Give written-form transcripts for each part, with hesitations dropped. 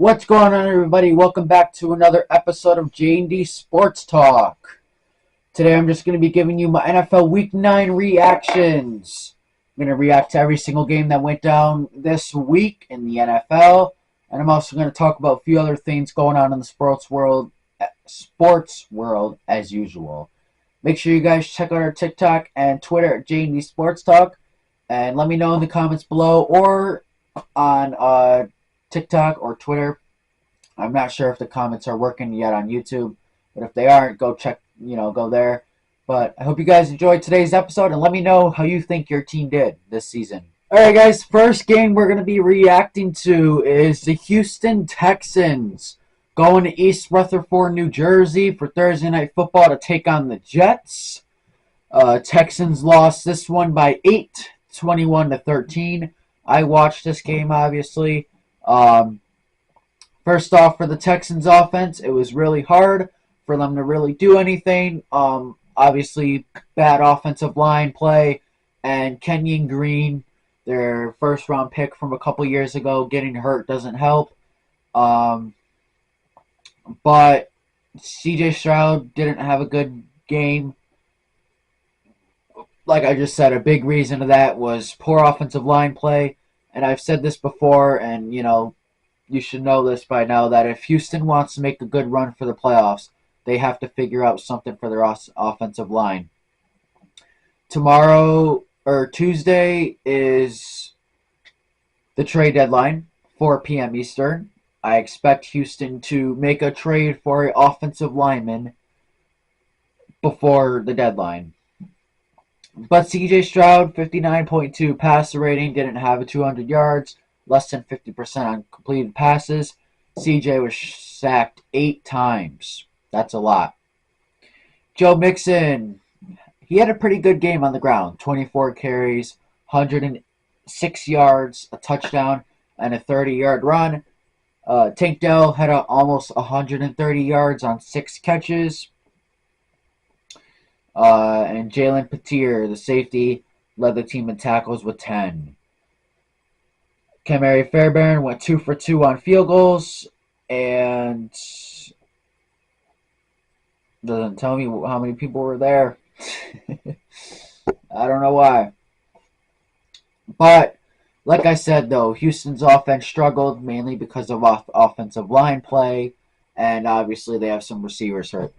What's going on, everybody? Welcome back to another episode of J&D Sports Talk. Today I'm just going to be giving you my NFL Week 9 reactions. I'm going to react to every single game that went down this week in the NFL. And I'm also going to talk about a few other things going on in the sports world as usual. Make sure you guys check out our TikTok and Twitter at J&D Sports Talk. And let me know in the comments below or on TikTok or Twitter. I'm not sure if the comments are working yet on YouTube, but if they aren't, go check, go there. But I hope you guys enjoyed today's episode and let me know how you think your team did this season. Alright guys, first game we're going to be reacting to is the Houston Texans going to East Rutherford, New Jersey for Thursday Night Football to take on the Jets. Texans lost this one by 8, 21-13. I watched this game, obviously. First off, for the Texans offense, it was really hard for them to really do anything. Obviously, bad offensive line play, and Kenyon Green, their first-round pick from a couple years ago, getting hurt doesn't help. But C.J. Stroud didn't have a good game. Like I just said, a big reason of that was poor offensive line play. And I've said this before, and, you should know this by now, that if Houston wants to make a good run for the playoffs, they have to figure out something for their offensive line. Tuesday is the trade deadline, 4 p.m. Eastern. I expect Houston to make a trade for an offensive lineman before the deadline. But C.J. Stroud, 59.2 passer rating, didn't have a 200 yards, less than 50% on completed passes. C.J. was sacked 8 times. That's a lot. Joe Mixon, he had a pretty good game on the ground. 24 carries, 106 yards, a touchdown, and a 30-yard run. Tank Dell had almost 130 yards on 6 catches. And Jalen Petier, the safety, led the team in tackles with 10. Kamari Fairbairn went 2 for 2 on field goals, and doesn't tell me how many people were there. I don't know why. But, like I said, though, Houston's offense struggled mainly because of offensive line play, and obviously they have some receivers hurt.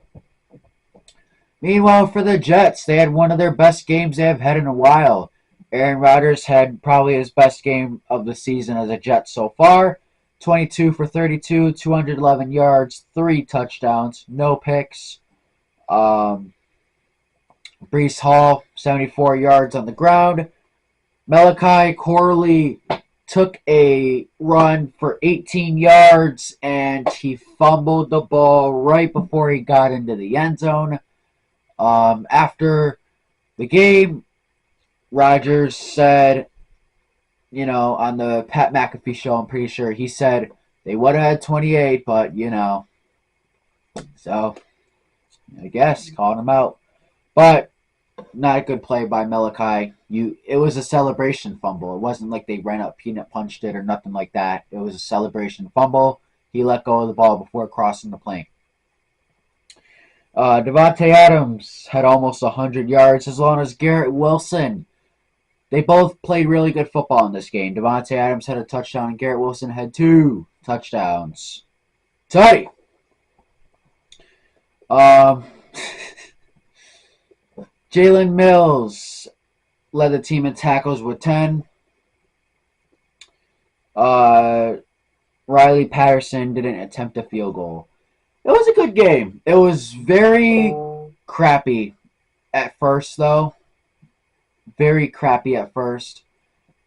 Meanwhile, for the Jets, they had one of their best games they have had in a while. Aaron Rodgers had probably his best game of the season as a Jet so far. 22 for 32, 211 yards, 3 touchdowns, no picks. Breece Hall, 74 yards on the ground. Malachi Corley took a run for 18 yards, and he fumbled the ball right before he got into the end zone. After the game, Rodgers said, on the Pat McAfee show, I'm pretty sure, he said they would have had 28, but, so, I guess, called him out. But, not a good play by Malachi. It was a celebration fumble. It wasn't like they ran up, peanut punched it, or nothing like that. It was a celebration fumble. He let go of the ball before crossing the plane. Davante Adams had almost 100 yards, as long as Garrett Wilson. They both played really good football in this game. Davante Adams had a touchdown, and Garrett Wilson had 2 touchdowns. Tight. Jalen Mills led the team in tackles with 10. Riley Patterson didn't attempt a field goal. It was a good game. It was very crappy at first, though. Very crappy at first.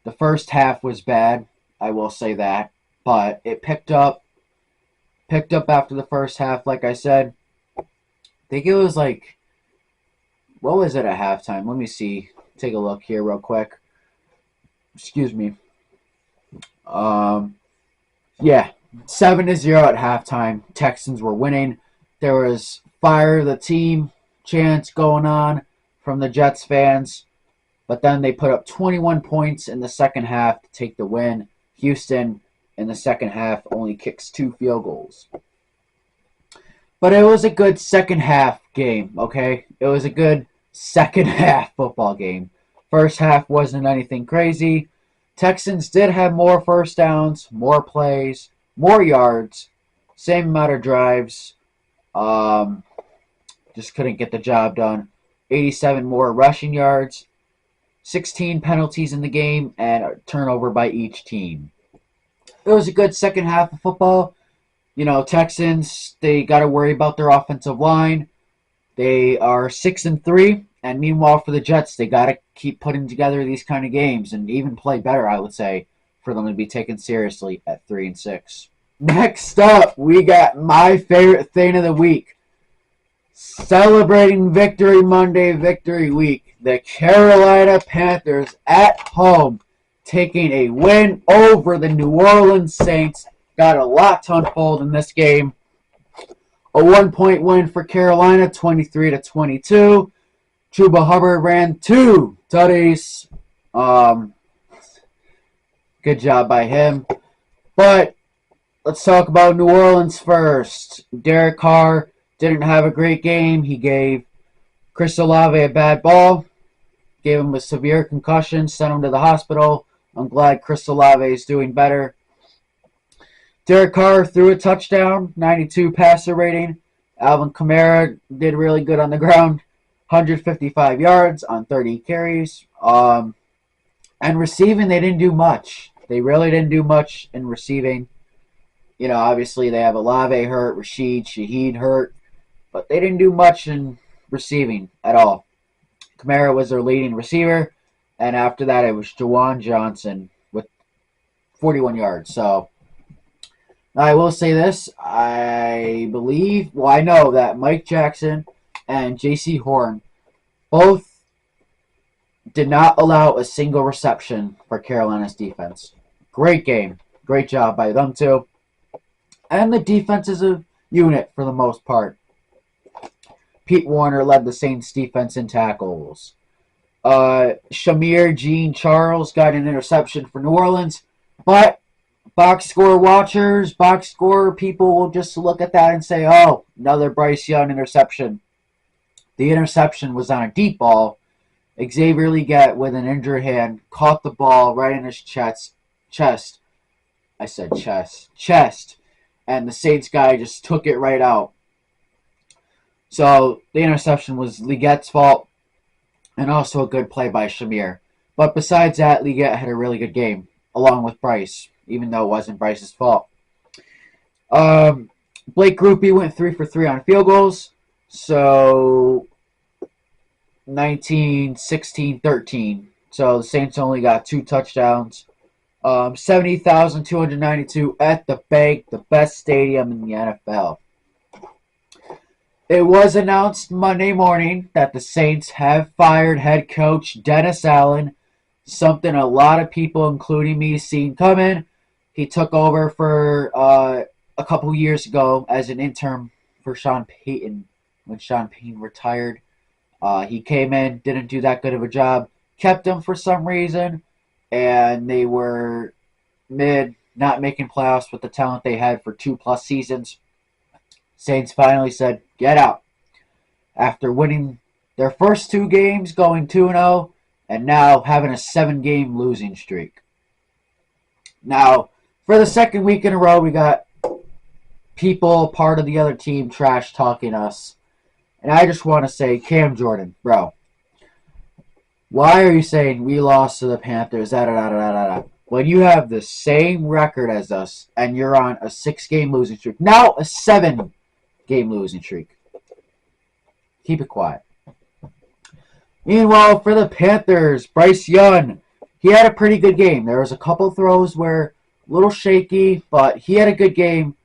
The first half was bad, I will say that. But it picked up after the first half, like I said. I think it was like, what was it at halftime? Let me see. Take a look here real quick. Excuse me. Yeah. 7-0 at halftime. Texans were winning. There was fire the team chants going on from the Jets fans. But then they put up 21 points in the second half to take the win. Houston in the second half, only kicks 2 field goals. But it was a good second half game, okay? It was a good second half football game. First half wasn't anything crazy. Texans did have more first downs, more plays, more yards, same amount of drives. Just couldn't get the job done. 87 more rushing yards, 16 penalties in the game, and a turnover by each team. It was a good second half of football. Texans, they got to worry about their offensive line. They are 6-3, and meanwhile for the Jets, they got to keep putting together these kind of games and even play better, I would say, for them to be taken seriously at 3-6. Next up, we got my favorite thing of the week. Celebrating Victory Monday, Victory Week. The Carolina Panthers at home taking a win over the New Orleans Saints. Got a lot to unfold in this game. A 1-point win for Carolina, 23-22. Chuba Hubbard ran 2 tutties. Good job by him. But let's talk about New Orleans first. Derek Carr didn't have a great game. He gave Chris Olave a bad ball. Gave him a severe concussion. Sent him to the hospital. I'm glad Chris Olave is doing better. Derek Carr threw a touchdown, 92 passer rating. Alvin Kamara did really good on the ground, 155 yards on 30 carries. And receiving, they didn't do much. They really didn't do much in receiving. Obviously they have Olave hurt, Rashid Shaheed hurt, but they didn't do much in receiving at all. Kamara was their leading receiver, and after that it was Juwan Johnson with 41 yards. So I will say this. I know that Mike Jackson and J.C. Horn both did not allow a single reception for Carolina's defense. Great game. Great job by them two. And the defense is a unit for the most part. Pete Warner led the Saints defense in tackles. Shamir Jean-Charles got an interception for New Orleans, but box score watchers, box score people will just look at that and say, oh, another Bryce Young interception. The interception was on a deep ball. Xavier Legette, with an injured hand, caught the ball right in his chest. I said chest. Chest. And the Saints guy just took it right out. So the interception was Legette's fault, and also a good play by Shamir. But besides that, Legette had a really good game, along with Bryce, even though it wasn't Bryce's fault. Blake Grupe went 3 for 3 on field goals. So 19, 16, 13. So the Saints only got 2 touchdowns. 70,292 at the Bank, the best stadium in the NFL. It was announced Monday morning that the Saints have fired head coach Dennis Allen, something a lot of people, including me, seen coming. He took over for a couple years ago as an interim for Sean Payton when Sean Payton retired. He came in, didn't do that good of a job, kept him for some reason, and they were mid, not making playoffs with the talent they had for 2+ seasons. Saints finally said, get out. After winning their first 2 games, going 2-0, and now having a 7-game losing streak. Now, for the second week in a row, we got people, part of the other team, trash talking us. And I just want to say, Cam Jordan, bro, why are you saying we lost to the Panthers, when you have the same record as us and you're on a 6-game losing streak? Now a 7-game losing streak. Keep it quiet. Meanwhile, for the Panthers, Bryce Young, he had a pretty good game. There was a couple throws where a little shaky, but he had a good game.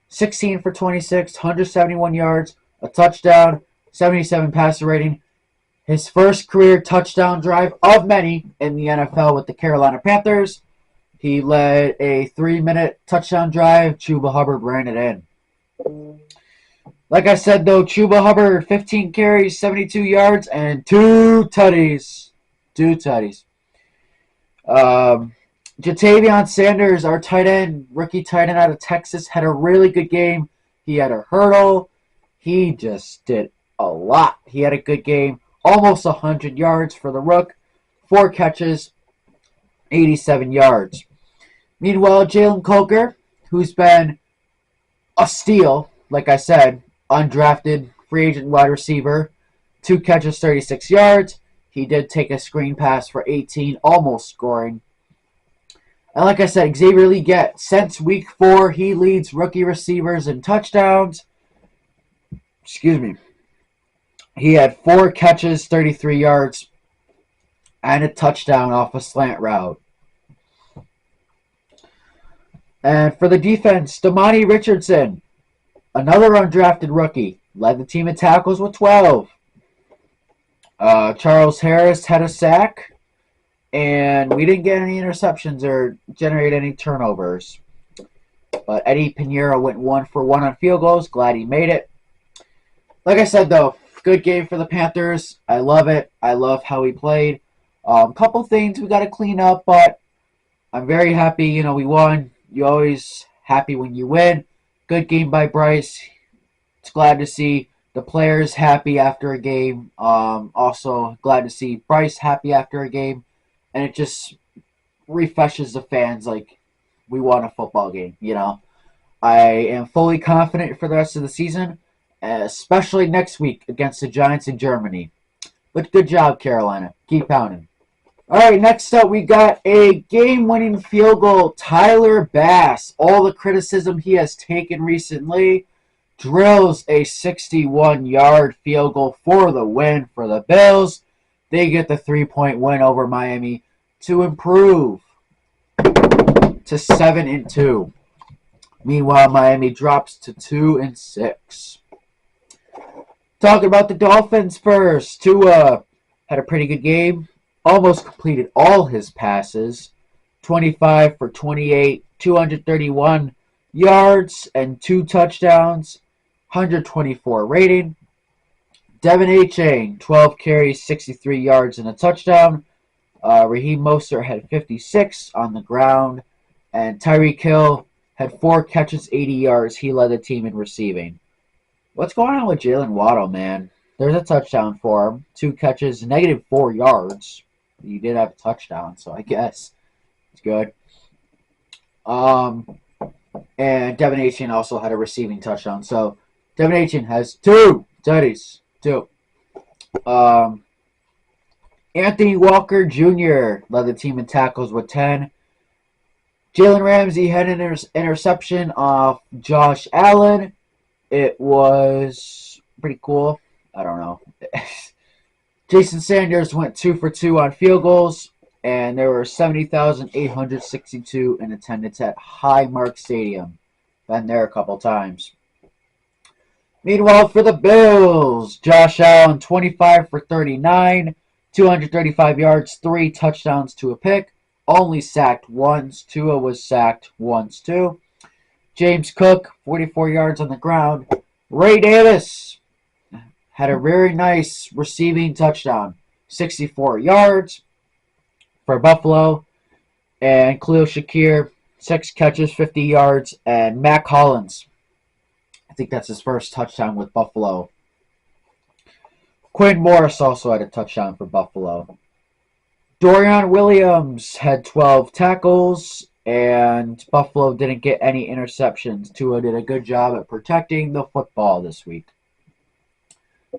16 for 26, 171 yards, a touchdown, 77 passer rating. His first career touchdown drive of many in the NFL with the Carolina Panthers. He led a 3-minute touchdown drive. Chuba Hubbard ran it in. Like I said, though, Chuba Hubbard, 15 carries, 72 yards, and 2 tutties. 2 tutties. Jatavion Sanders, our tight end, rookie tight end out of Texas, had a really good game. He had a hurdle. He just did a lot. He had a good game. Almost 100 yards for the Rook. 4 catches, 87 yards. Meanwhile, Jalen Coker, who's been a steal, like I said, undrafted free agent wide receiver, 2 catches, 36 yards. He did take a screen pass for 18, almost scoring. And like I said, Xavier Legette, since week 4, he leads rookie receivers in touchdowns. Excuse me. He had 4 catches, 33 yards, and a touchdown off a slant route. And for the defense, Damani Richardson, another undrafted rookie, led the team in tackles with 12. Charles Harris had a sack, and we didn't get any interceptions or generate any turnovers. But Eddie Pinheiro went 1 for 1 on field goals. Glad he made it. Like I said, though, good game for the Panthers. I love it. I love how he played. Couple things we got to clean up, but I'm very happy. We won. You're always happy when you win. Good game by Bryce. It's glad to see the players happy after a game. Also, glad to see Bryce happy after a game. And it just refreshes the fans like we won a football game, I am fully confident for the rest of the season, especially next week against the Giants in Germany. But good job, Carolina. Keep pounding. All right, next up, we got a game-winning field goal. Tyler Bass, all the criticism he has taken recently, drills a 61-yard field goal for the win for the Bills. They get the 3-point win over Miami to improve to 7-2. Meanwhile, Miami drops to 2-6. Talking about the Dolphins first. Tua had a pretty good game. Almost completed all his passes. 25 for 28, 231 yards and 2 touchdowns. 124 rating. Devin Achane, 12 carries, 63 yards and a touchdown. Raheem Mostert had 56 on the ground. And Tyreek Hill had 4 catches, 80 yards. He led the team in receiving. What's going on with Jalen Waddle, man? There's a touchdown for him. 2 catches, -4 yards. He did have a touchdown, so I guess it's good. And Devin Achane also had a receiving touchdown. So Devin Achane has 2 tutties. 2. Anthony Walker Jr. led the team in tackles with 10. Jalen Ramsey had an interception off Josh Allen. It was pretty cool. I don't know. Jason Sanders went 2 for 2 on field goals, and there were 70,862 in attendance at Highmark Stadium. Been there a couple times. Meanwhile, for the Bills, Josh Allen, 25 for 39, 235 yards, 3 touchdowns to a pick. Only sacked once. Tua was sacked once, too. James Cook, 44 yards on the ground. Ray Davis had a very nice receiving touchdown. 64 yards for Buffalo. And Khalil Shakir, 6 catches, 50 yards. And Mac Hollins, I think that's his first touchdown with Buffalo. Quinn Morris also had a touchdown for Buffalo. Dorian Williams had 12 tackles, and Buffalo didn't get any interceptions. Tua did a good job at protecting the football this week.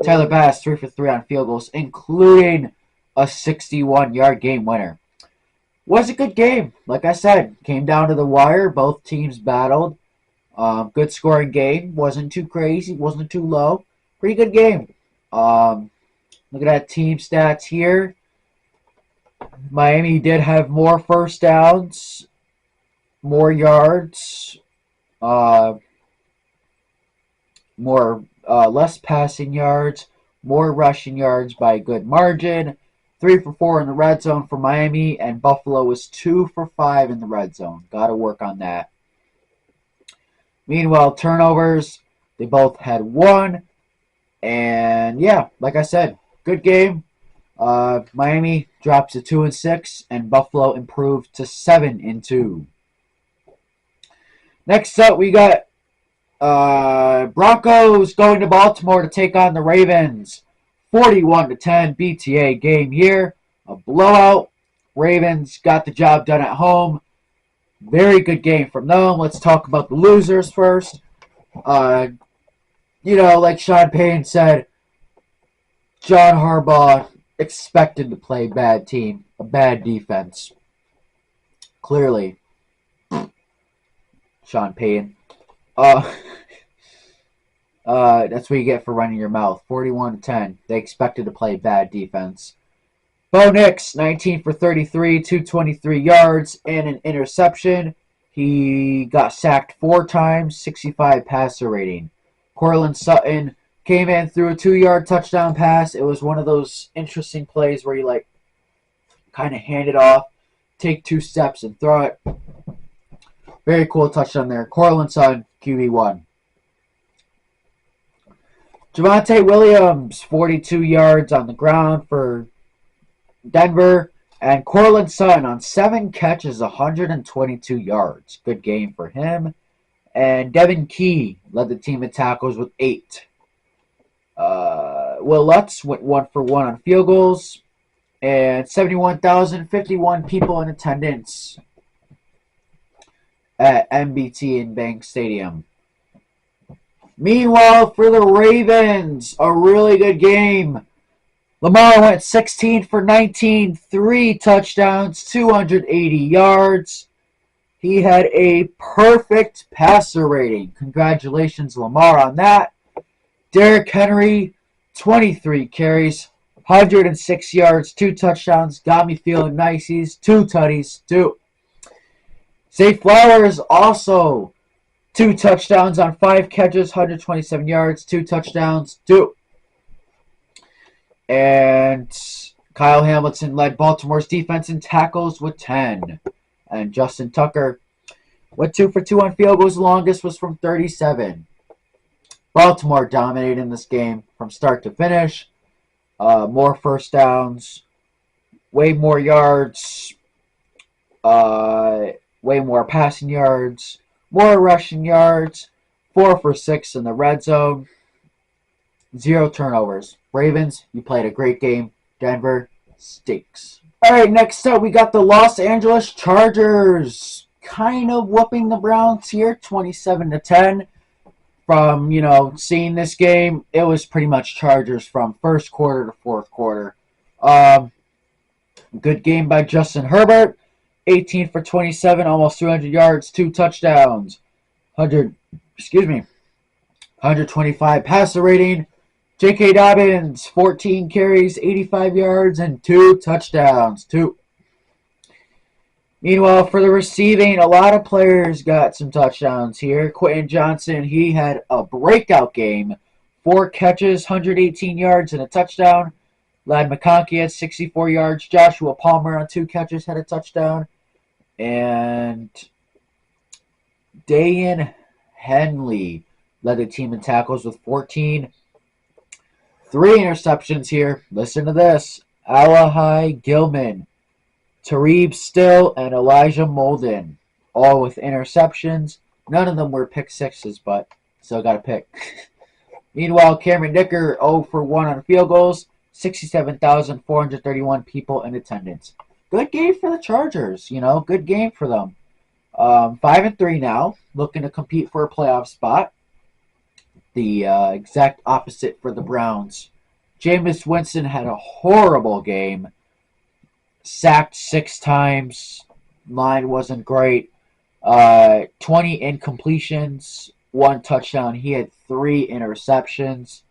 Tyler Bass, 3 for 3 on field goals, including a 61-yard game winner. Was a good game. Like I said, came down to the wire. Both teams battled. Good scoring game. Wasn't too crazy. Wasn't too low. Pretty good game. Look at that team stats here. Miami did have more first downs, more yards, less passing yards, more rushing yards by a good margin. 3 for 4 in the red zone for Miami, and Buffalo was 2 for 5 in the red zone. Got to work on that. Meanwhile, turnovers, they both had 1. And yeah, like I said, good game. Miami drops to 2-6, and Buffalo improved to 7-2. Next up, we got Broncos going to Baltimore to take on the Ravens. 41-10 BTA game here. A blowout. Ravens got the job done at home. Very good game from them. Let's talk about the losers first. Like Sean Payton said, John Harbaugh expected to play bad team, a bad defense. Clearly. Sean Payton. That's what you get for running your mouth. 41-10. They expected to play bad defense. Bo Nix, 19 for 33, 223 yards, and an interception. He got sacked 4 times, 65 passer rating. Courtland Sutton came in, threw a 2-yard touchdown pass. It was one of those interesting plays where you kind of hand it off, take 2 steps, and throw it. Very cool touchdown there. Courtland Sutton, QB1. Javonte Williams, 42 yards on the ground for Denver. And Courtland Sutton on 7 catches, 122 yards. Good game for him. And Devin Key led the team in tackles with 8. Will Lutz went 1 for 1 on field goals. And 71,051 people in attendance at MBT Bank Stadium. Meanwhile, for the Ravens, a really good game. Lamar went 16 for 19, 3 touchdowns, 280 yards. He had a perfect passer rating. Congratulations, Lamar, on that. Derrick Henry, 23 carries, 106 yards, 2 touchdowns. Got me feeling niceys, 2 tutties, 2. Zay Flowers also 2 touchdowns on 5 catches, 127 yards, 2 touchdowns, 2. And Kyle Hamilton led Baltimore's defense in tackles with 10. And Justin Tucker went 2 for 2 on field goals. The longest was from 37. Baltimore dominated in this game from start to finish. More first downs, way more yards, way more passing yards, more rushing yards, 4 for 6 in the red zone, 0 turnovers. Ravens, you played a great game. Denver, stinks. All right, next up, we got the Los Angeles Chargers kind of whooping the Browns here, 27-10. From, seeing this game, it was pretty much Chargers from first quarter to fourth quarter. Good game by Justin Herbert. 18 for 27, almost 300 yards, 2 touchdowns. 125 passer rating. J.K. Dobbins, 14 carries, 85 yards, and 2 touchdowns. 2. Meanwhile, for the receiving, a lot of players got some touchdowns here. Quentin Johnson, he had a breakout game. 4 catches, 118 yards, and a touchdown. Ladd McConkey had 64 yards. Joshua Palmer on 2 catches had a touchdown. And Dayan Henley led the team in tackles with 14. 3 interceptions here. Listen to this. Alahai Gilman, Tareeb Still, and Elijah Molden, all with interceptions. None of them were pick sixes, but still got a pick. Meanwhile, Cameron Dicker 0 for 1 on field goals. 67,431 people in attendance. Good game for the Chargers. Good game for them. 5-3 now, looking to compete for a playoff spot. The exact opposite for the Browns. Jameis Winston had a horrible game. Sacked 6 times. Line wasn't great. 20 incompletions, 1 touchdown. He had 3 interceptions,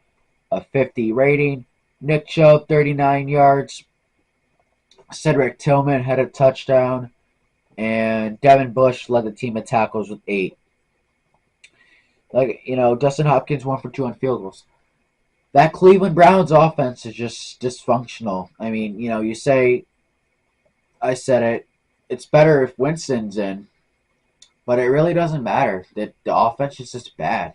a 50 rating. Nick Chubb, 39 yards. Cedric Tillman had a touchdown. And Devin Bush led the team in tackles with 8. Dustin Hopkins 1 for 2 on field goals. That Cleveland Browns offense is just dysfunctional. I mean, you say, I said it, it's better if Winston's in, but it really doesn't matter. The offense is just bad.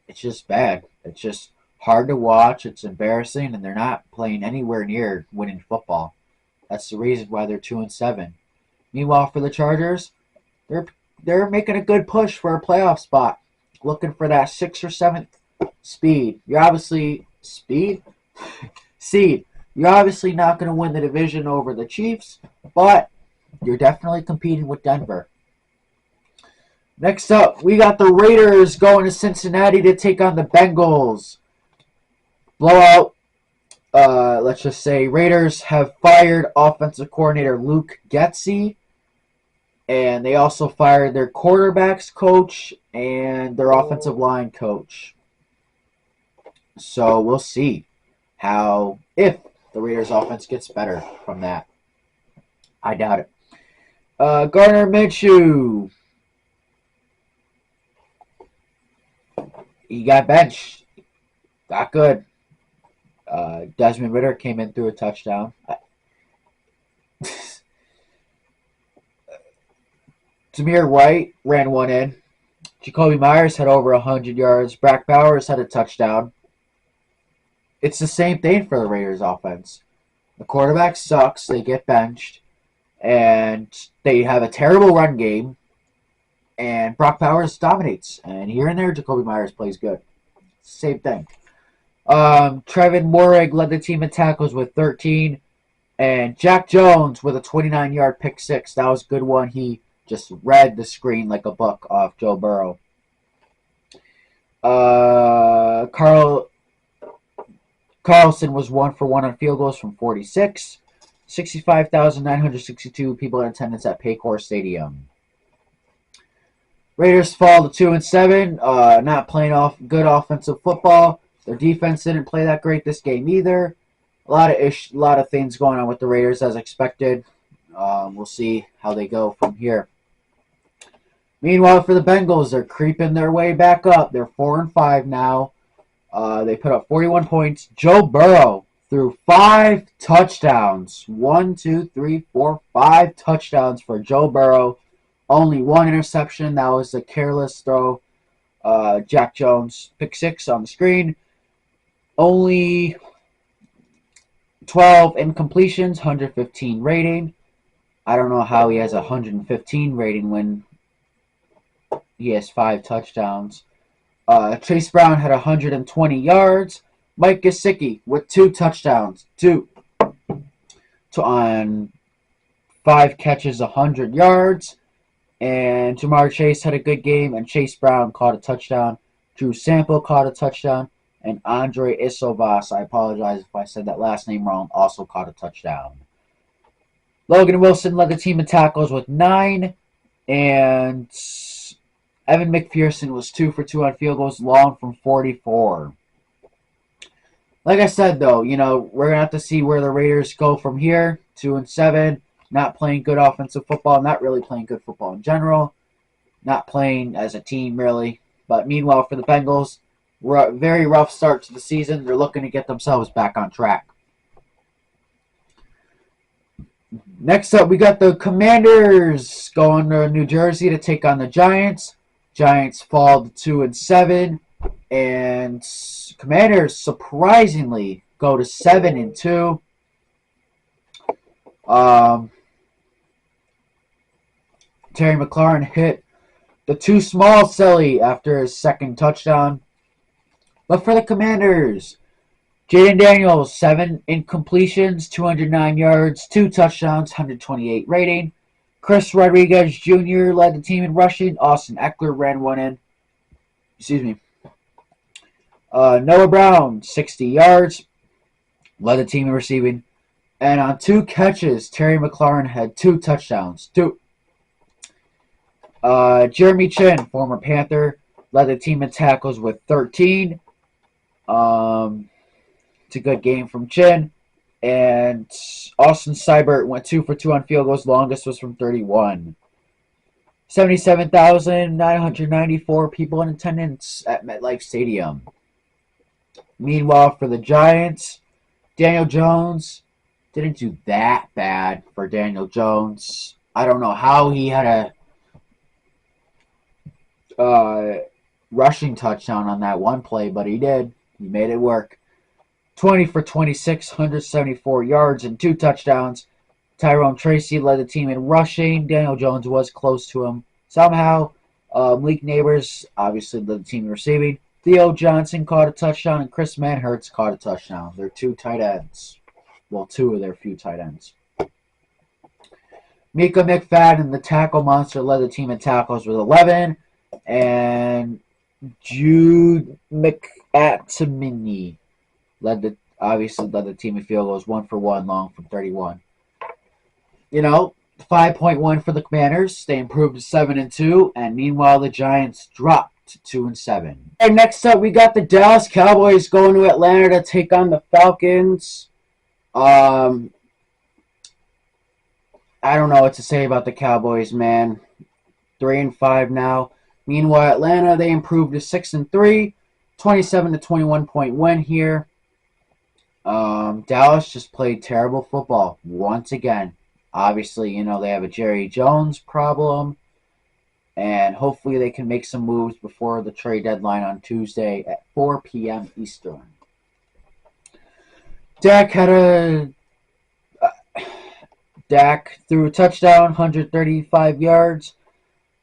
It's just bad. It's just hard to watch. It's embarrassing, and they're not playing anywhere near winning football. That's the reason why they're 2-7. Meanwhile, for the Chargers, they're they're making a good push for a playoff spot, looking for that 6th or 7th speed. You're obviously speed seed. You're obviously not going to win the division over the Chiefs, but you're definitely competing with Denver. Next up, we got the Raiders going to Cincinnati to take on the Bengals. Blowout. Let's just say Raiders have fired offensive coordinator Luke Getsy, and they also fired their quarterbacks coach and their offensive line coach. So we'll see if the Raiders offense gets better from that. I doubt it. Gardner Minshew. He got benched. Not good. Desmond Ridder came in through a touchdown. Zamir White ran one in. Jacoby Myers had over 100 yards. Brock Bowers had a touchdown. It's the same thing for the Raiders offense. The quarterback sucks. They get benched. And they have a terrible run game. And Brock Bowers dominates. And here and there, Jacoby Myers plays good. Same thing. Trevin Moehrig led the team in tackles with 13. And Jack Jones with a 29-yard pick six. That was a good one. He just read the screen like a book off Joe Burrow. Carlson was 1 for 1 on field goals from 46. 65,962 people in attendance at Paycor Stadium. Raiders fall to 2-7. Not playing off good offensive football. Their defense didn't play that great this game either. A lot of things going on with the Raiders as expected. We'll see how they go from here. Meanwhile, for the Bengals, they're creeping their way back up. They're 4-5 now. They put up 41 points. Joe Burrow threw 5 touchdowns. 1, 2, 3, 4, 5 touchdowns for Joe Burrow. Only 1 interception. That was a careless throw. Jack Jones pick 6 on the screen. Only 12 incompletions, 115 rating. I don't know how he has a 115 rating when he has 5 touchdowns. Chase Brown had 120 yards. Mike Gesicki with 2 touchdowns. 2 on 5 catches, 100 yards. And Jamar Chase had a good game, and Chase Brown caught a touchdown. Drew Sample caught a touchdown. And Andre Isovas, I apologize if I said that last name wrong, also caught a touchdown. Logan Wilson led the team in tackles with 9. And Evan McPherson was 2 for 2 on field goals, long from 44. Like I said, though, we're going to have to see where the Raiders go from here. 2-7. Not playing good offensive football. Not really playing good football in general. Not playing as a team, really. But meanwhile, for the Bengals, very rough start to the season. They're looking to get themselves back on track. Next up, we got the Commanders going to New Jersey to take on the Giants. Giants fall to 2-7. And Commanders surprisingly go to 7-2. Terry McLaurin hit the too small silly after his second touchdown. But for the Commanders, Jaden Daniels, 7 incompletions, 209 yards, 2 touchdowns, 128 rating. Chris Rodriguez Jr. led the team in rushing. Austin Eckler ran one in. Noah Brown, 60 yards, led the team in receiving. And on 2 catches, Terry McLaurin had 2 touchdowns. 2. Jeremy Chin, former Panther, led the team in tackles with 13. It's a good game from Chin. And Austin Seibert went 2 for 2 on field goals. Longest was from 31. 77,994 people in attendance at MetLife Stadium. Meanwhile, for the Giants, Daniel Jones didn't do that bad for Daniel Jones. I don't know how he had a rushing touchdown on that one play, but he did. He made it work. 20 for 26, 174 yards and 2 touchdowns. Tyrone Tracy led the team in rushing. Daniel Jones was close to him somehow. Malik Neighbors obviously led the team in receiving. Theo Johnson caught a touchdown, and Chris Manhertz caught a touchdown. They're two tight ends. Well, two of their few tight ends. Mika McFadden, the tackle monster, led the team in tackles with 11. And Jude McAtmany obviously led the team in field goals, 1 for 1, long from 31. 5.1 for the Commanders. They improved to 7-2, and meanwhile the Giants dropped to 2-7. And next up, we got the Dallas Cowboys going to Atlanta to take on the Falcons. I don't know what to say about the Cowboys, man. 3-5 now. Meanwhile, Atlanta, they improved to 6-3, 27-21 point win here. Dallas just played terrible football once again. Obviously, they have a Jerry Jones problem, and hopefully they can make some moves before the trade deadline on Tuesday at 4 p.m. Eastern. Dak threw a touchdown, 135 yards,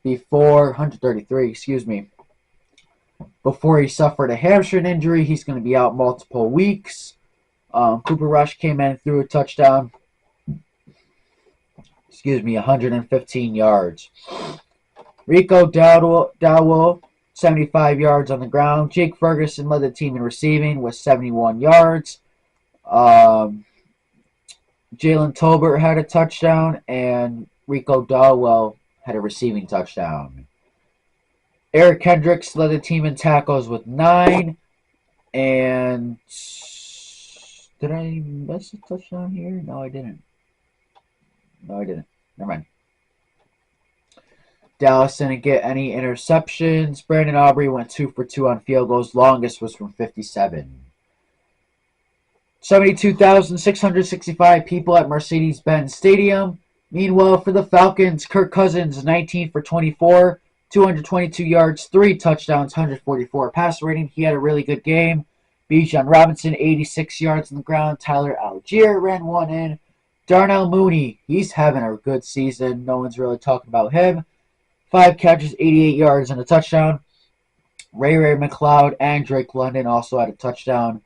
133, before he suffered a hamstring injury. He's going to be out multiple weeks. Cooper Rush came in and threw a touchdown. 115 yards. Rico Dowdle, 75 yards on the ground. Jake Ferguson led the team in receiving with 71 yards. Jalen Tolbert had a touchdown, and Rico Dowdle had a receiving touchdown. Eric Kendricks led the team in tackles with 9. And did I miss a touchdown here? No, I didn't. Never mind. Dallas didn't get any interceptions. Brandon Aubrey went 2 for 2 on field goals. Longest was from 57. 72,665 people at Mercedes-Benz Stadium. Meanwhile, for the Falcons, Kirk Cousins, 19 for 24, 222 yards, 3 touchdowns, 144 passer rating. He had a really good game. Bijan Robinson, 86 yards on the ground. Tyler Algier ran 1 in. Darnell Mooney, he's having a good season. No one's really talking about him. 5 catches, 88 yards, and a touchdown. Ray McLeod and Drake London also had a touchdown.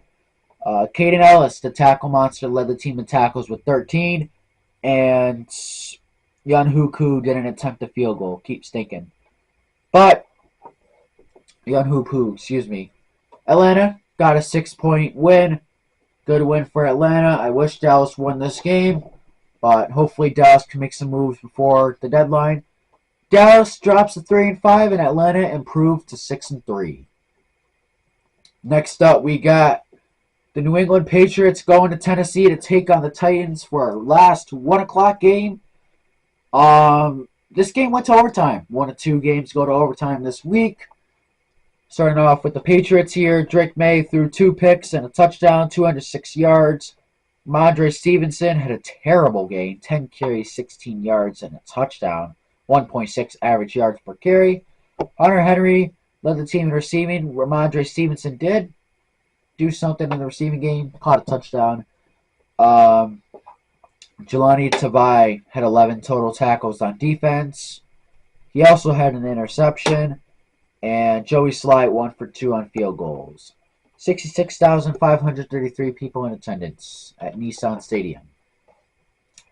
Caden Ellis, the tackle monster, led the team in tackles with 13. And Yunhuku didn't attempt a field goal. Keep stinking. But, Atlanta got a 6-point win. Good win for Atlanta. I wish Dallas won this game, but hopefully Dallas can make some moves before the deadline. Dallas drops to 3-5, and Atlanta improved to 6-3. Next up, we got the New England Patriots going to Tennessee to take on the Titans for our last 1 o'clock game. This game went to overtime. 1 of 2 games go to overtime this week. Starting off with the Patriots here, Drake May threw 2 picks and a touchdown, 206 yards. Ramondre Stevenson had a terrible game, 10 carries, 16 yards, and a touchdown, 1.6 average yards per carry. Hunter Henry led the team in receiving. Ramondre Stevenson did do something in the receiving game, caught a touchdown. Jelani Tavai had 11 total tackles on defense. He also had an interception. And Joey Slye 1 for 2 on field goals. 66,533 people in attendance at Nissan Stadium.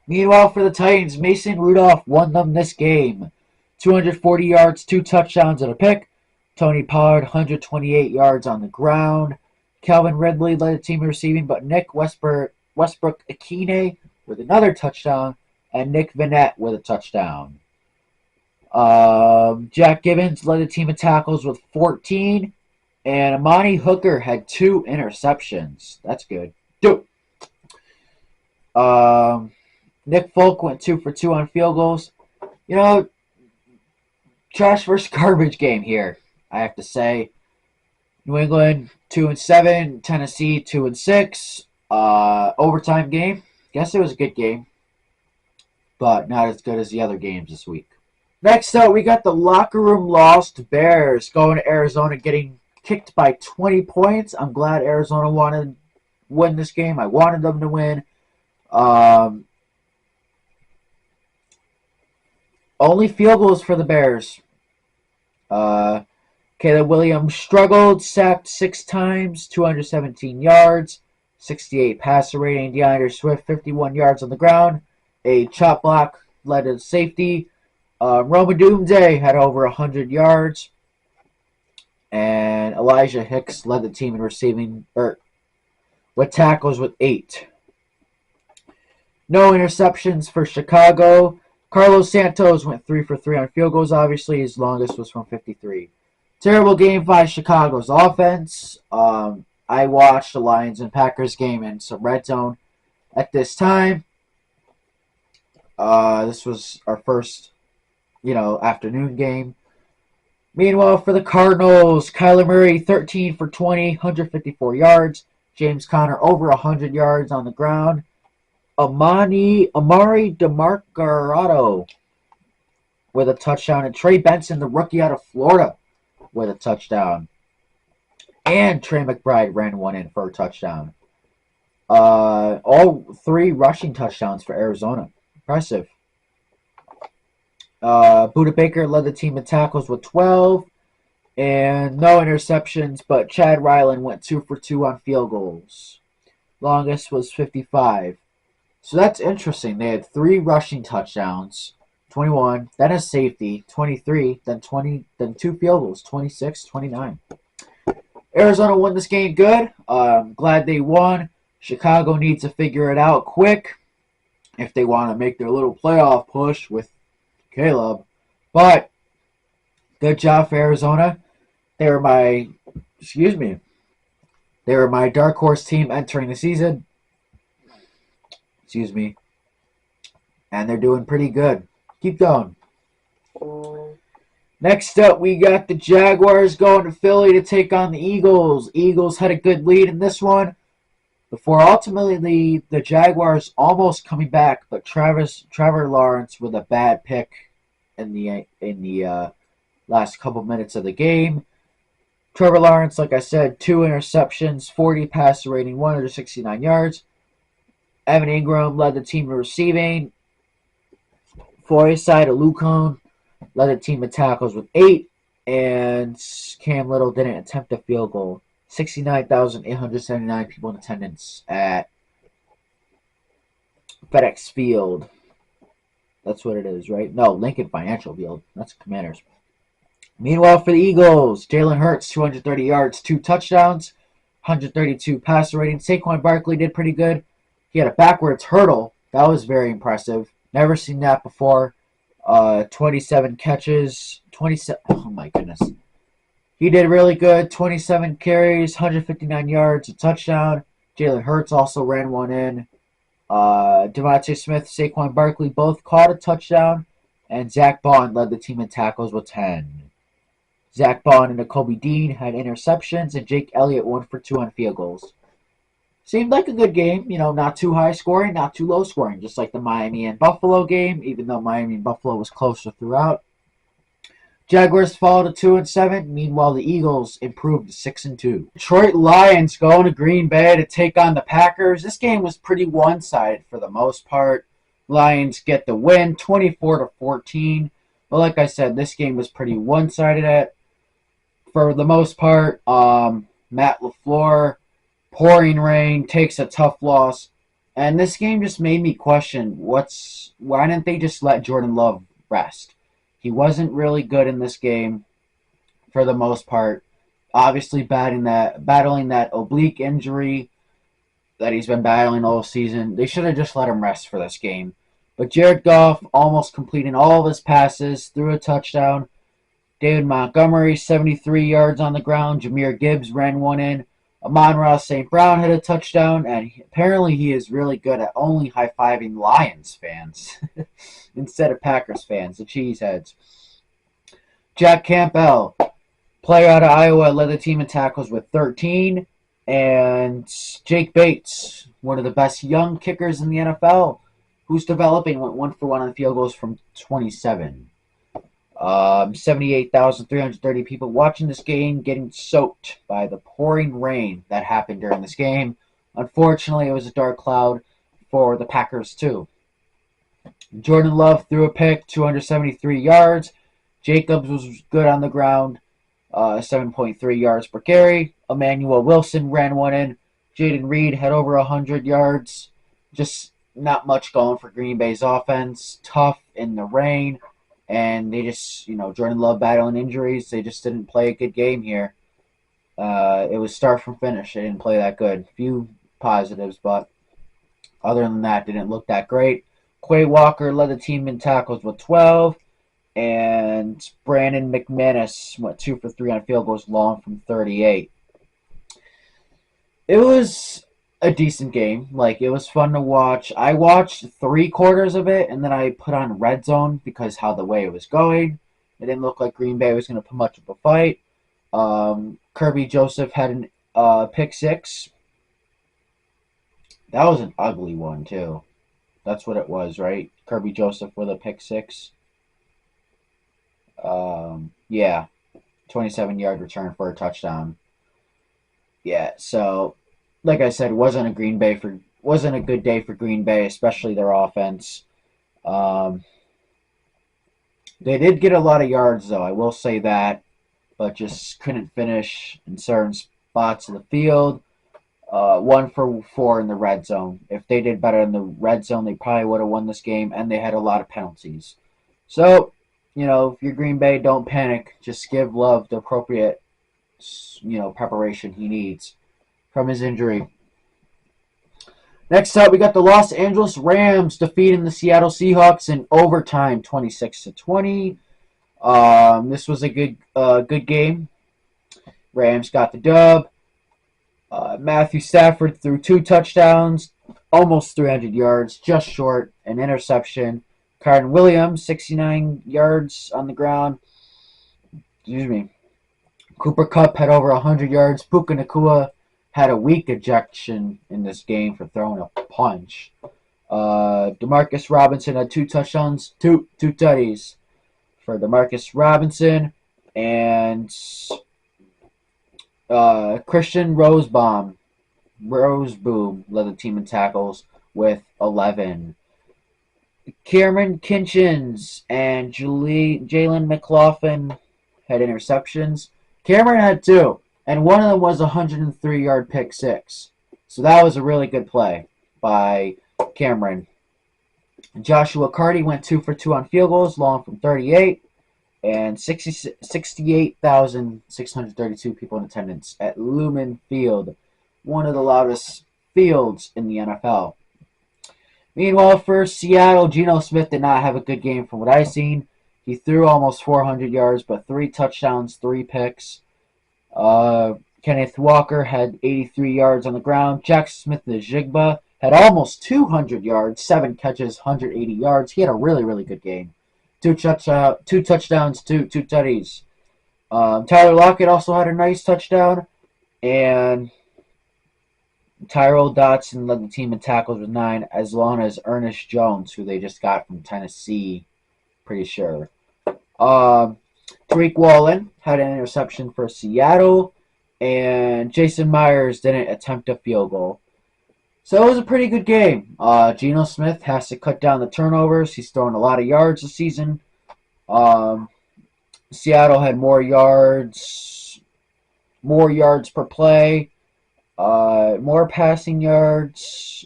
Meanwhile, for the Titans, Mason Rudolph won them this game. 240 yards, 2 touchdowns, and a pick. Tony Pollard, 128 yards on the ground. Calvin Ridley led the team in receiving, but Nick Westbrook-Akine with another touchdown, and Nick Vannett with a touchdown. Jack Gibbons led the team in tackles with 14, and Amani Hooker had 2 interceptions. That's good. Nick Folk went 2 for 2 on field goals. Trash versus garbage game here, I have to say. New England 2-7, Tennessee 2-6. Overtime game. Guess it was a good game, but not as good as the other games this week. Next up, we got the locker room lost Bears going to Arizona, getting kicked by 20 points. I'm glad Arizona wanted to win this game. I wanted them to win. Only field goals for the Bears. Uh, Caleb Williams struggled, sacked 6 times, 217 yards, 68 passer rating. DeAndre Swift, 51 yards on the ground. A chop block led to safety. Roma Doomsday had over 100 yards. And Elijah Hicks led the team in receiving, with tackles with 8. No interceptions for Chicago. Carlos Santos went 3 for 3 on field goals, obviously. His longest was from 53. Terrible game by Chicago's offense. I watched the Lions and Packers game in some red zone at this time. This was our first, afternoon game. Meanwhile, for the Cardinals, Kyler Murray, 13 for 20, 154 yards. James Conner, over 100 yards on the ground. Amari DeMarcado with a touchdown. And Trey Benson, the rookie out of Florida, with a touchdown. And Trey McBride ran one in for a touchdown. All 3 rushing touchdowns for Arizona. Impressive. Budda Baker led the team in tackles with 12. And no interceptions, but Chad Ryland went 2 for 2 on field goals. Longest was 55. So that's interesting. They had 3 rushing touchdowns, 21, then a safety, 23, then 20, then 2 field goals, 26, 29. Arizona won this game good. Glad they won. Chicago needs to figure it out quick if they want to make their little playoff push with Caleb. But good job for Arizona. They were my dark horse team entering the season. And they're doing pretty good. Keep going. Next up, we got the Jaguars going to Philly to take on the Eagles. Eagles had a good lead in this one before ultimately the Jaguars almost coming back, but Trevor Lawrence with a bad pick in the last couple minutes of the game. Trevor Lawrence, like I said, 2 interceptions, 40 passer rating, 169 yards. Evan Ingram led the team in receiving. Foyeside Alucon led the team in tackles with 8. And Cam Little didn't attempt a field goal. 69,879 people in attendance at FedEx Field. That's what it is, right? No, Lincoln Financial Field. That's Commanders. Meanwhile, for the Eagles, Jalen Hurts, 230 yards, 2 touchdowns, 132 passer rating. Saquon Barkley did pretty good. He had a backwards hurdle. That was very impressive. Never seen that before. 27 catches. 27. Oh, my goodness. He did really good. 27 carries, 159 yards, a touchdown. Jalen Hurts also ran one in. Devontae Smith, Saquon Barkley both caught a touchdown. And Zach Bond led the team in tackles with 10. Zach Bond and Nakobe Dean had interceptions. And Jake Elliott 1 for 2 on field goals. Seemed like a good game, not too high scoring, not too low scoring, just like the Miami and Buffalo game, even though Miami and Buffalo was closer throughout. Jaguars fall to 2-7. Meanwhile, the Eagles improved to 6-2. Detroit Lions going to Green Bay to take on the Packers. This game was pretty one-sided for the most part. Lions get the win, 24-14. But like I said, this game was pretty one-sided for the most part. Matt LaFleur, pouring rain, takes a tough loss. And this game just made me question why didn't they just let Jordan Love rest? He wasn't really good in this game for the most part. Obviously battling that oblique injury that he's been battling all season. They should have just let him rest for this game. But Jared Goff almost completing all of his passes, threw a touchdown. David Montgomery, 73 yards on the ground. Jahmyr Gibbs ran one in. Amon-Ra St. Brown had a touchdown, and apparently he is really good at only high-fiving Lions fans instead of Packers fans, the cheeseheads. Jack Campbell, player out of Iowa, led the team in tackles with 13. And Jake Bates, one of the best young kickers in the NFL, who's developing, went 1 for 1 on field goals from 27. 78,330 people watching this game, getting soaked by the pouring rain that happened during this game. Unfortunately, it was a dark cloud for the Packers too. Jordan Love threw a pick, 273 yards. Jacobs was good on the ground, 7.3 yards per carry. Emmanuel Wilson ran one in. Jaden Reed had over 100 yards. Just not much going for Green Bay's offense. Tough in the rain. And they just, Jordan Love battling injuries. They just didn't play a good game here. It was start from finish. They didn't play that good. Few positives, but other than that, didn't look that great. Quay Walker led the team in tackles with 12, and Brandon McManus went 2 for 3 on field goals long from 38. It was a decent game. Like, it was fun to watch. I watched 3 quarters of it, and then I put on Red Zone because how the way it was going. It didn't look like Green Bay was going to put much of a fight. Kirby Joseph had an pick six. That was an ugly one, too. That's what it was, right? Kirby Joseph with a pick six. Yeah, 27-yard return for a touchdown. Yeah, so like I said, wasn't a good day for Green Bay, especially their offense. Um, they did get a lot of yards, though. I will say that, but just couldn't finish in certain spots of the field. 1 for 4 in the red zone. If they did better in the red zone, they probably would have won this game, and they had a lot of penalties. So, if you're Green Bay, don't panic. Just give Love the appropriate, preparation he needs from his injury. Next up, we got the Los Angeles Rams defeating the Seattle Seahawks in overtime, 26-20. This was a good game. Rams got the dub. Matthew Stafford threw 2 touchdowns, almost 300 yards, just short, an interception. Kyren Williams, 69 yards on the ground. Excuse me. Cooper Kupp had over 100 yards. Puka Nacua had a weak ejection in this game for throwing a punch. Demarcus Robinson had 2 touchdowns, two tutties for Demarcus Robinson. And Christian Roseboom led the team in tackles with 11. Cameron Kinchins and Jalen McLaughlin had interceptions. Cameron had 2, and one of them was a 103-yard pick six. So that was a really good play by Cameron. Joshua Carty went 2 for 2 on field goals, long from 38. And 68,632 people in attendance at Lumen Field, one of the loudest fields in the NFL. Meanwhile, for Seattle, Geno Smith did not have a good game from what I've seen. He threw almost 400 yards, but 3 touchdowns, 3 picks. Kenneth Walker had 83 yards on the ground. Jackson Smith-Njigba had almost 200 yards, 7 catches, 180 yards. He had a really, really good game. 2 touchdowns, 2 tutties. Tyler Lockett also had a nice touchdown, and Tyrell Dodson led the team in tackles with 9, as long as Ernest Jones, who they just got from Tennessee, pretty sure. Tariq Woolen had an interception for Seattle, and Jason Myers didn't attempt a field goal. So it was a pretty good game. Geno Smith has to cut down the turnovers. He's throwing a lot of yards this season. Seattle had more yards per play, more passing yards.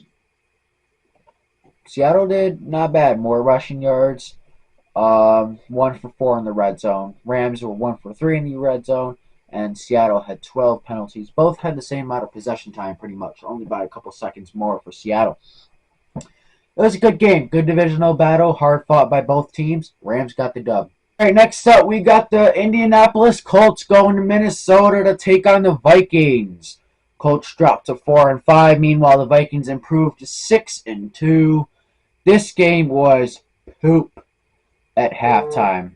Seattle did not bad. More rushing yards. 1 for 4 in the red zone. Rams were 1 for 3 in the red zone. And Seattle had 12 penalties. Both had the same amount of possession time, pretty much, only by a couple seconds more for Seattle. It was a good game. Good divisional battle. Hard fought by both teams. Rams got the dub. All right, next up, we got the Indianapolis Colts going to Minnesota to take on the Vikings. Colts dropped to 4-5. Meanwhile, the Vikings improved to 6-2. This game was poop at halftime.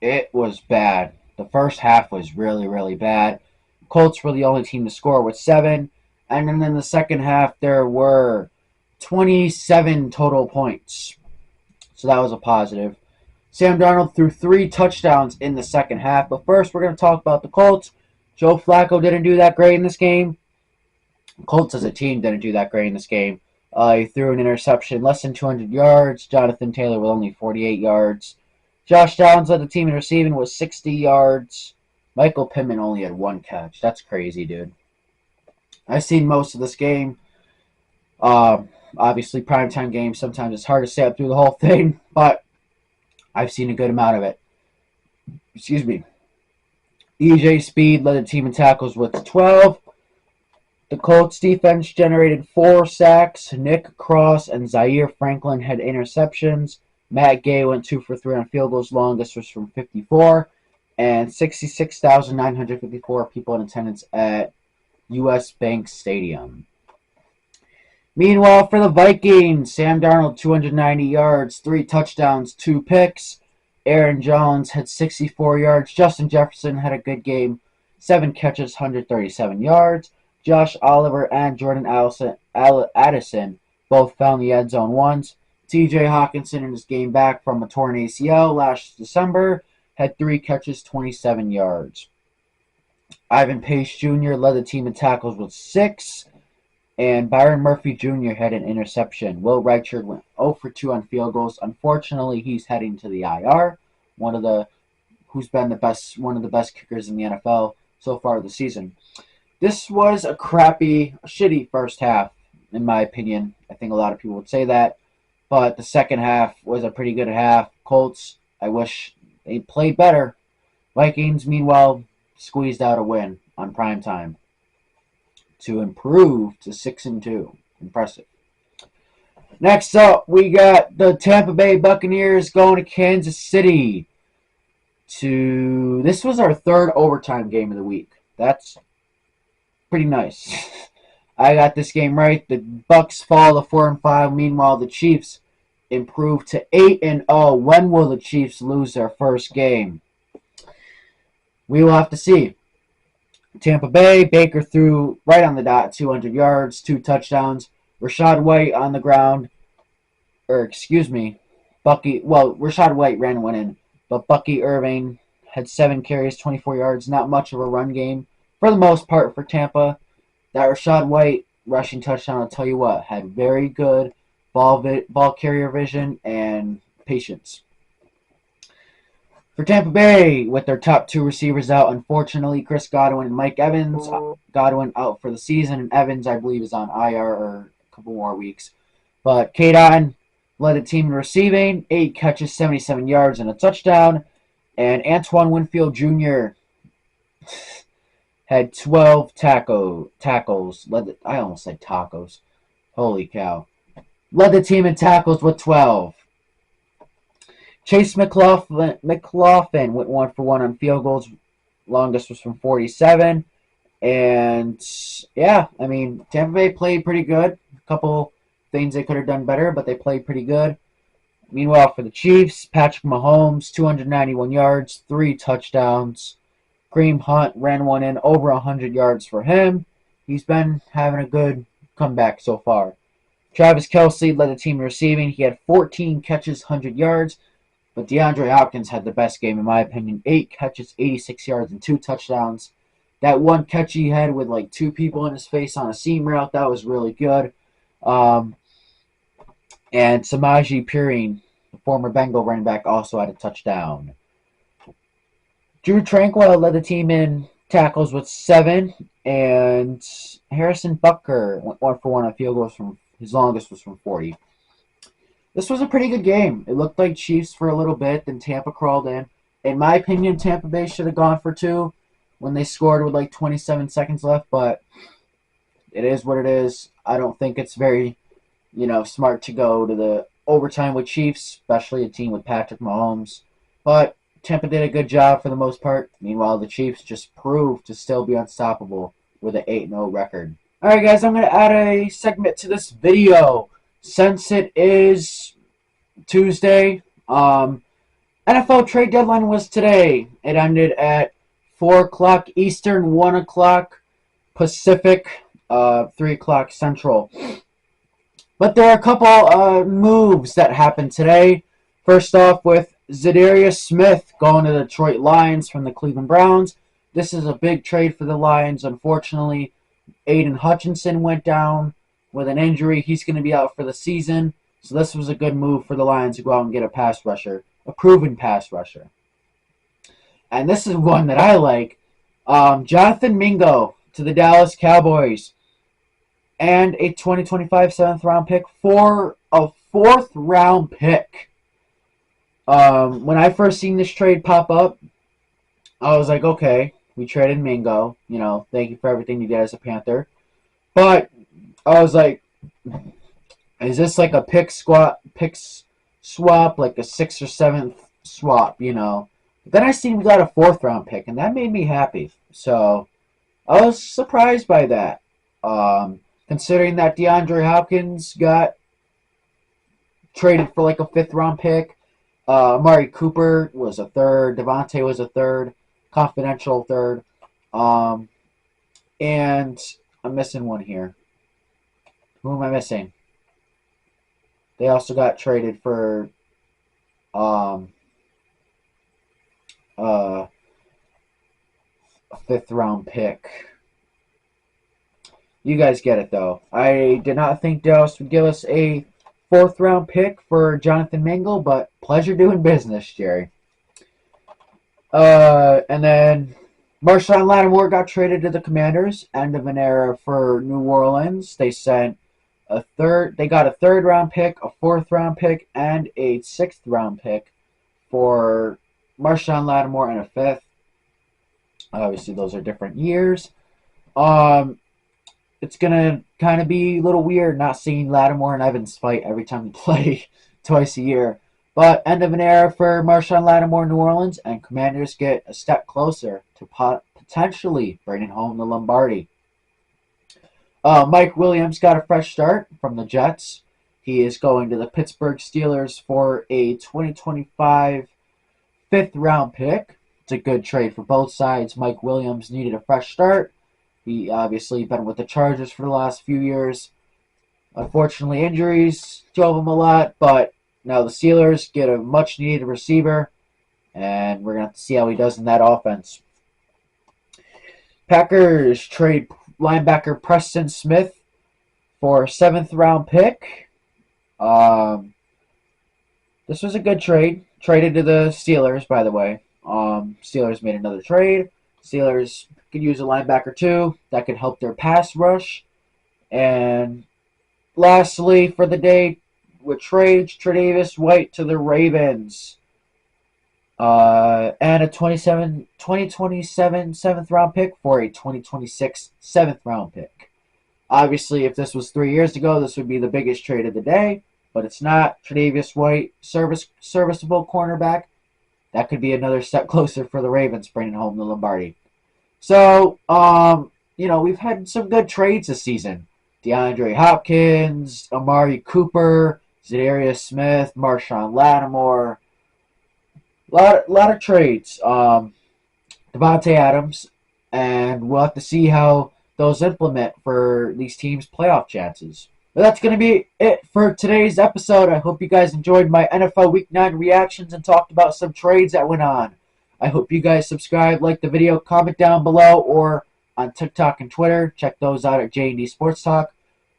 It was bad. The first half was really, really bad. Colts were the only team to score with 7. And then in the second half, there were 27 total points. So that was a positive. Sam Darnold threw 3 touchdowns in the second half. But first, we're going to talk about the Colts. Joe Flacco didn't do that great in this game. Colts as a team didn't do that great in this game. He threw an interception, less than 200 yards. Jonathan Taylor with only 48 yards. Josh Downs led the team in receiving with 60 yards. Michael Pittman only had 1 catch. That's crazy, dude. I've seen most of this game. Obviously, primetime games, sometimes it's hard to stay up through the whole thing, but I've seen a good amount of it. Excuse me. EJ Speed led the team in tackles with 12. The Colts defense generated 4 sacks. Nick Cross and Zaire Franklin had interceptions. Matt Gay went 2 for 3 on field goals. Longest was from 54. And 66,954 people in attendance at U.S. Bank Stadium. Meanwhile, for the Vikings, Sam Darnold, 290 yards, 3 touchdowns, 2 picks. Aaron Jones had 64 yards. Justin Jefferson had a good game, 7 catches, 137 yards. Josh Oliver and Jordan Addison both found the end zone once. TJ Hawkinson, in his game back from a torn ACL last December, had 3 catches, 27 yards. Ivan Pace Jr. led the team in tackles with 6. And Byron Murphy Jr. had an interception. Will Reichard went 0 for 2 on field goals. Unfortunately, he's heading to the IR. One of the best kickers in the NFL so far this season. This was a shitty first half, in my opinion. I think a lot of people would say that. But the second half was a pretty good half. Colts, I wish they played better. Vikings, meanwhile, squeezed out a win on primetime to improve to 6-2. Impressive. Next up, we got the Tampa Bay Buccaneers going to Kansas City. This was our 3rd overtime game of the week. That's pretty nice. I got this game right. The Bucs fall to 4-5. Meanwhile, the Chiefs improve to 8-0. When will the Chiefs lose their first game? We will have to see. Tampa Bay, Baker threw right on the dot, 200 yards, 2 touchdowns. Rachaad White on the ground. Rashad White ran one in, but Bucky Irving had 7 carries, 24 yards. Not much of a run game for the most part for Tampa. That Rachaad White rushing touchdown, I'll tell you what, had very good ball carrier vision and patience. For Tampa Bay, with their top 2 receivers out, unfortunately, Chris Godwin and Mike Evans. Godwin out for the season, and Evans, I believe, is on IR or a couple more weeks. But K-Don led the team in receiving, 8 catches, 77 yards, and a touchdown. And Antoine Winfield Jr. had 12 tackles. I almost said tacos. Holy cow. Led the team in tackles with 12. Chase McLaughlin went 1 for 1 on field goals. Longest was from 47. And, yeah, I mean, Tampa Bay played pretty good. A couple things they could have done better, but they played pretty good. Meanwhile, for the Chiefs, Patrick Mahomes, 291 yards, 3 touchdowns. Kareem Hunt ran one in, over 100 yards for him. He's been having a good comeback so far. Travis Kelce led the team in receiving. He had 14 catches, 100 yards. But DeAndre Hopkins had the best game, in my opinion. 8 catches, 86 yards, and 2 touchdowns. That one catch he had with like 2 people in his face on a seam route, that was really good. And Samaje Perine, the former Bengal running back, also had a touchdown. Drew Tranquil led the team in tackles with 7. And Harrison Butker went 1 for 1 on field goals. His longest was from 40. This was a pretty good game. It looked like Chiefs for a little bit, then Tampa crawled in. In my opinion, Tampa Bay should have gone for 2 when they scored with like 27 seconds left, but it is what it is. I don't think it's very, smart to go to the overtime with Chiefs, especially a team with Patrick Mahomes. But Tampa did a good job for the most part. Meanwhile, the Chiefs just proved to still be unstoppable with an 8-0 record. All right, guys, I'm going to add a segment to this video. Since it is Tuesday, NFL trade deadline was today. It ended at 4 o'clock Eastern, 1 o'clock Pacific, 3 o'clock Central. But there are a couple moves that happened today. First off, with Za'Darius Smith going to the Detroit Lions from the Cleveland Browns. This is a big trade for the Lions. Unfortunately, Aiden Hutchinson went down with an injury. He's going to be out for the season. So this was a good move for the Lions to go out and get a pass rusher, a proven pass rusher. And this is one that I like. Jonathan Mingo to the Dallas Cowboys. And a 2025 7th round pick for a 4th round pick. When I first seen this trade pop up, I was like, okay, we traded Mingo. You know, thank you for everything you did as a Panther. But I was like, is this like a pick swap, like a 6th or 7th swap? You know. But then I seen we got a 4th round pick, and that made me happy. So I was surprised by that. Considering that DeAndre Hopkins got traded for like a 5th round pick. Amari Cooper was a 3rd. Devontae was a 3rd. Confidential 3rd. And I'm missing one here. Who am I missing? They also got traded for a 5th round pick. You guys get it, though. I did not think Dallas would give us a 4th round pick for Jonathan Mingo, but pleasure doing business, Jerry. And then Marshawn Lattimore got traded to the Commanders. End of an era for New Orleans. They sent a 3rd. They got a 3rd round pick, a 4th round pick, and a 6th round pick for Marshawn Lattimore and a 5th. Obviously, those are different years. It's going to kind of be a little weird not seeing Lattimore and Evans fight every time they play twice a year. But end of an era for Marshawn Lattimore, New Orleans, and Commanders get a step closer to potentially bringing home the Lombardi. Mike Williams got a fresh start from the Jets. He is going to the Pittsburgh Steelers for a 2025 5th round pick. It's a good trade for both sides. Mike Williams needed a fresh start. He obviously been with the Chargers for the last few years. Unfortunately, injuries drove him a lot, but now the Steelers get a much-needed receiver, and we're going to have to see how he does in that offense. Packers trade linebacker Preston Smith for a 7th round pick. This was a good trade. Traded to the Steelers, by the way. Steelers made another trade. Steelers could use a linebacker too. That could help their pass rush. And lastly, for the day, with trades, Tre'Davious White to the Ravens. And a 2027 7th round pick for a 2026 7th round pick. Obviously, if this was 3 years ago, this would be the biggest trade of the day. But it's not. Tre'Davious White, serviceable cornerback. That could be another step closer for the Ravens bringing home the Lombardi. So, we've had some good trades this season. DeAndre Hopkins, Amari Cooper, Za'Darius Smith, Marshawn Lattimore. Lot of trades. Devontae Adams. And we'll have to see how those implement for these teams' playoff chances. But that's going to be it for today's episode. I hope you guys enjoyed my NFL Week 9 reactions and talked about some trades that went on. I hope you guys subscribe, like the video, comment down below, or on TikTok and Twitter. Check those out at J&D Sports Talk.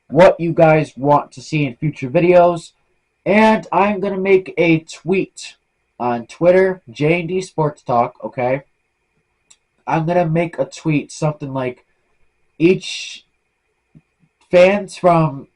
What you guys want to see in future videos. And I'm going to make a tweet on Twitter, J&D Sports Talk, okay? I'm going to make a tweet, something like, each fans from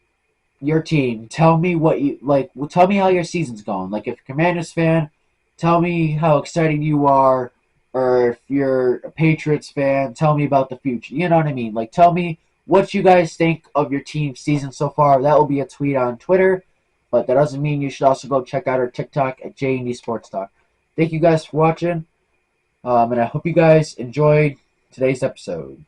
your team, tell me what you like. Well, tell me how your season's going. Like, if you're a Commanders fan, tell me how excited you are. Or if you're a Patriots fan, tell me about the future. You know what I mean? Like, tell me what you guys think of your team's season so far. That will be a tweet on Twitter. But that doesn't mean you should also go check out our TikTok at J&D Sports Talk. Thank you guys for watching. And I hope you guys enjoyed today's episode.